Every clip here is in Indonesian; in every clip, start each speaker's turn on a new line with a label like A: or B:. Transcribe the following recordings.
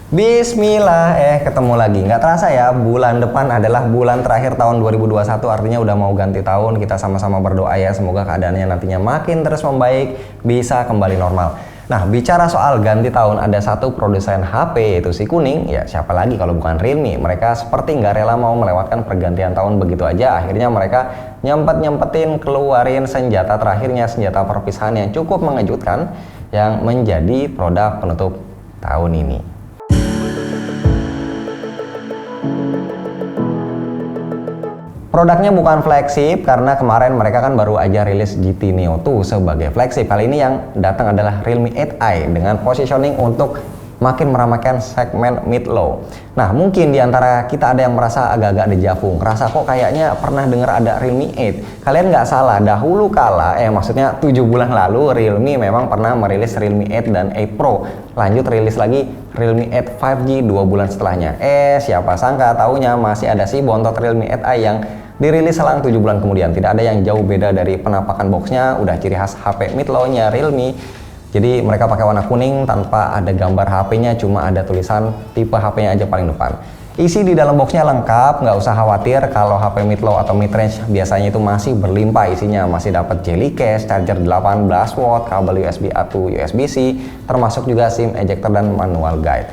A: Bismillah, ketemu lagi. Nggak terasa ya, bulan depan adalah bulan terakhir tahun 2021, artinya udah mau ganti tahun. Kita sama-sama berdoa ya, semoga keadaannya nantinya makin terus membaik, bisa kembali normal. Nah, bicara soal ganti tahun, ada satu produsen HP yaitu si Kuning, ya siapa lagi kalau bukan Realme. Mereka seperti nggak rela mau melewatkan pergantian tahun begitu aja. Akhirnya mereka nyempet-nyempetin keluarin senjata terakhirnya, senjata perpisahan yang cukup mengejutkan, yang menjadi produk penutup tahun ini. Produknya bukan flagship karena kemarin mereka kan baru aja rilis GT Neo 2 sebagai flagship. Kali ini yang datang adalah Realme 8i dengan positioning untuk makin meramaikan segmen mid-low. Nah, mungkin diantara kita ada yang merasa agak-agak dejavu, ngerasa kok kayaknya pernah dengar ada Realme 8. Kalian nggak salah, dahulu kala, maksudnya 7 bulan lalu Realme memang pernah merilis Realme 8 dan 8 Pro. Lanjut rilis lagi Realme 8 5G 2 bulan setelahnya. Siapa sangka taunya masih ada si bontot Realme 8i yang dirilis selang 7 bulan kemudian. Tidak ada yang jauh beda dari penampakan boxnya, udah ciri khas HP mid-low-nya Realme. Jadi mereka pakai warna kuning tanpa ada gambar HP-nya, cuma ada tulisan tipe HP-nya aja paling depan. Isi di dalam boxnya lengkap, nggak usah khawatir kalau HP mid-low atau mid-range biasanya itu masih berlimpah isinya. Masih dapat jelly case, charger 18 watt, kabel USB A to USB-C, termasuk juga SIM ejector dan manual guide.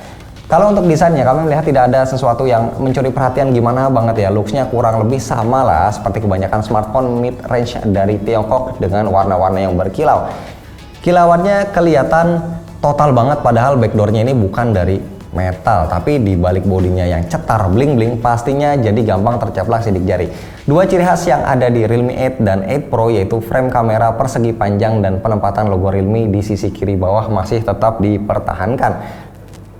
A: Kalau untuk desainnya, kami melihat tidak ada sesuatu yang mencuri perhatian gimana banget ya. Looksnya kurang lebih sama lah seperti kebanyakan smartphone mid-range dari Tiongkok dengan warna-warna yang berkilau. Kilauannya kelihatan total banget, padahal backdoornya ini bukan dari metal, tapi di balik bodinya yang cetar bling-bling pastinya jadi gampang terceplak sidik jari. Dua ciri khas yang ada di Realme 8 dan 8 Pro yaitu frame kamera persegi panjang dan penempatan logo Realme di sisi kiri bawah masih tetap dipertahankan.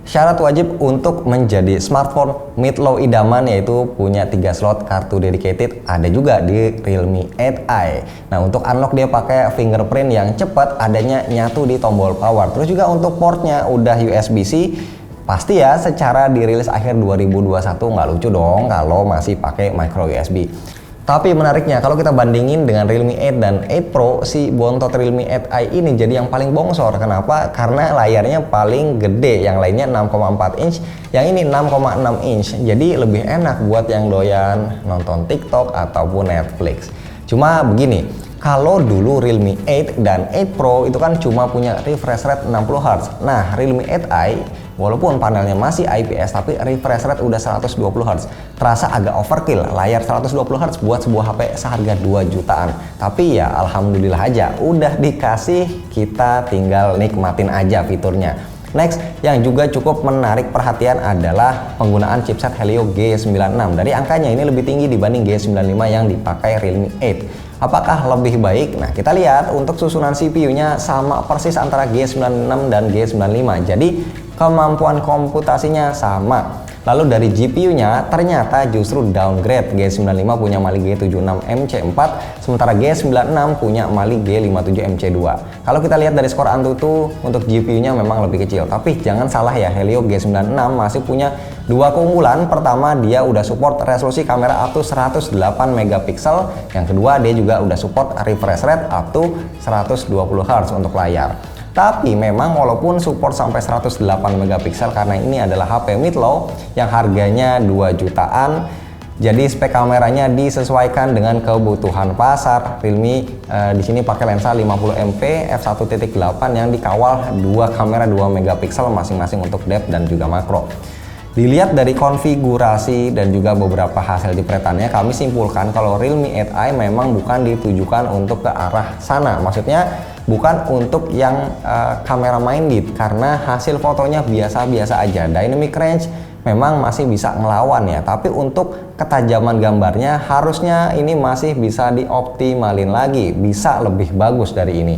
A: Syarat wajib untuk menjadi smartphone mid-low idaman yaitu punya 3 slot kartu dedicated, ada juga di Realme 8i. Nah, untuk unlock dia pakai fingerprint yang cepat, adanya nyatu di tombol power. Terus juga untuk portnya udah USB-C. Pasti ya secara dirilis akhir 2021 nggak lucu dong kalau masih pakai micro USB. Tapi menariknya kalau kita bandingin dengan Realme 8 dan 8 Pro, si bontot Realme 8i ini jadi yang paling bongsor. Kenapa? Karena layarnya paling gede, yang lainnya 6,4 inch, yang ini 6,6 inch. Jadi lebih enak buat yang doyan nonton TikTok ataupun Netflix. Cuma begini, kalau dulu Realme 8 dan 8 Pro itu kan cuma punya refresh rate 60 Hz. Nah, Realme 8i walaupun panelnya masih IPS tapi refresh rate udah 120 Hz. Terasa agak overkill, layar 120 Hz buat sebuah HP seharga 2 jutaan. Tapi ya alhamdulillah aja udah dikasih, kita tinggal nikmatin aja fiturnya. Next, yang juga cukup menarik perhatian adalah penggunaan chipset Helio G96. Dari angkanya ini lebih tinggi dibanding G95 yang dipakai Realme 8. Apakah lebih baik? Nah, kita lihat untuk susunan CPU-nya sama persis antara G96 dan G95. Jadi kemampuan komputasinya sama. Lalu dari GPU-nya ternyata justru downgrade. G95 punya Mali G76 MC4, sementara G96 punya Mali G57 MC2. Kalau kita lihat dari skor Antutu, untuk GPU-nya memang lebih kecil. Tapi jangan salah ya, Helio G96 masih punya dua keunggulan. Pertama, dia udah support resolusi kamera up to 108 megapiksel. Yang kedua, dia juga udah support refresh rate up to 120 Hz untuk layar. Tapi memang walaupun support sampai 108 megapiksel, karena ini adalah HP mid-low yang harganya 2 jutaan, jadi spek kameranya disesuaikan dengan kebutuhan pasar. Realme di sini pakai lensa 50 MP f1.8 yang dikawal dua kamera 2 megapiksel masing-masing untuk depth dan juga makro. Dilihat dari konfigurasi dan juga beberapa hasil jepretannya, kami simpulkan kalau Realme 8i memang bukan ditujukan untuk ke arah sana. Maksudnya bukan untuk yang kamera minded, karena hasil fotonya biasa-biasa aja. Dynamic range memang masih bisa ngelawan ya, tapi untuk ketajaman gambarnya harusnya ini masih bisa dioptimalin lagi, bisa lebih bagus dari ini.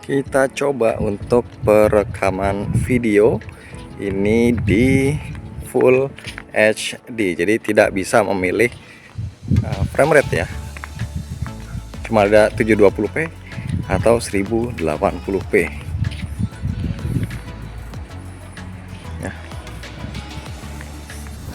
A: Kita coba untuk perekaman video ini di Full HD, jadi tidak bisa memilih frame rate ya, cuma ada 720p atau 1080p.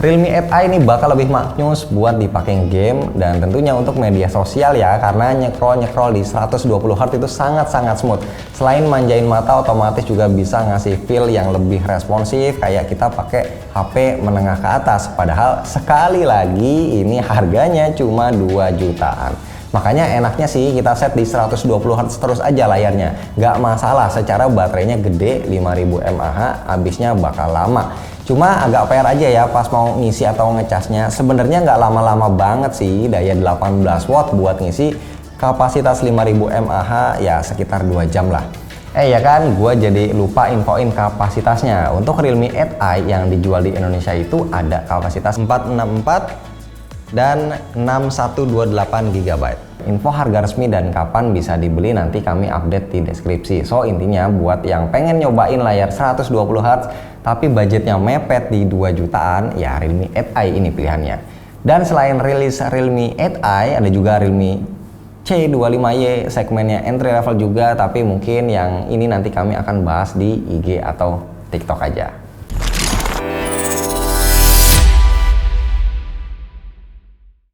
A: Realme 8i ini bakal lebih maknyus buat dipakai game dan tentunya untuk media sosial ya, karena nyekrol di 120 Hz itu sangat-sangat smooth. Selain manjain mata, otomatis juga bisa ngasih feel yang lebih responsif kayak kita pakai HP menengah ke atas. Padahal sekali lagi ini harganya cuma 2 jutaan. Makanya enaknya sih kita set di 120 Hz terus aja layarnya. Nggak masalah secara baterainya gede, 5000 mAh, habisnya bakal lama. Cuma agak PR aja ya pas mau ngisi atau ngecasnya. Sebenarnya nggak lama-lama banget sih, daya 18 watt buat ngisi, kapasitas 5000 mAh ya sekitar 2 jam lah. Ya kan, gue jadi lupa infoin kapasitasnya. Untuk Realme 8i yang dijual di Indonesia itu ada kapasitas 464 dan 6128 GB. Info harga resmi dan kapan bisa dibeli nanti kami update di deskripsi. So intinya buat yang pengen nyobain layar 120 Hz tapi budgetnya mepet di 2 jutaan, ya Realme 8i ini pilihannya. Dan selain rilis Realme 8i, ada juga Realme C25Y, segmennya entry level juga, tapi mungkin yang ini nanti kami akan bahas di IG atau TikTok aja.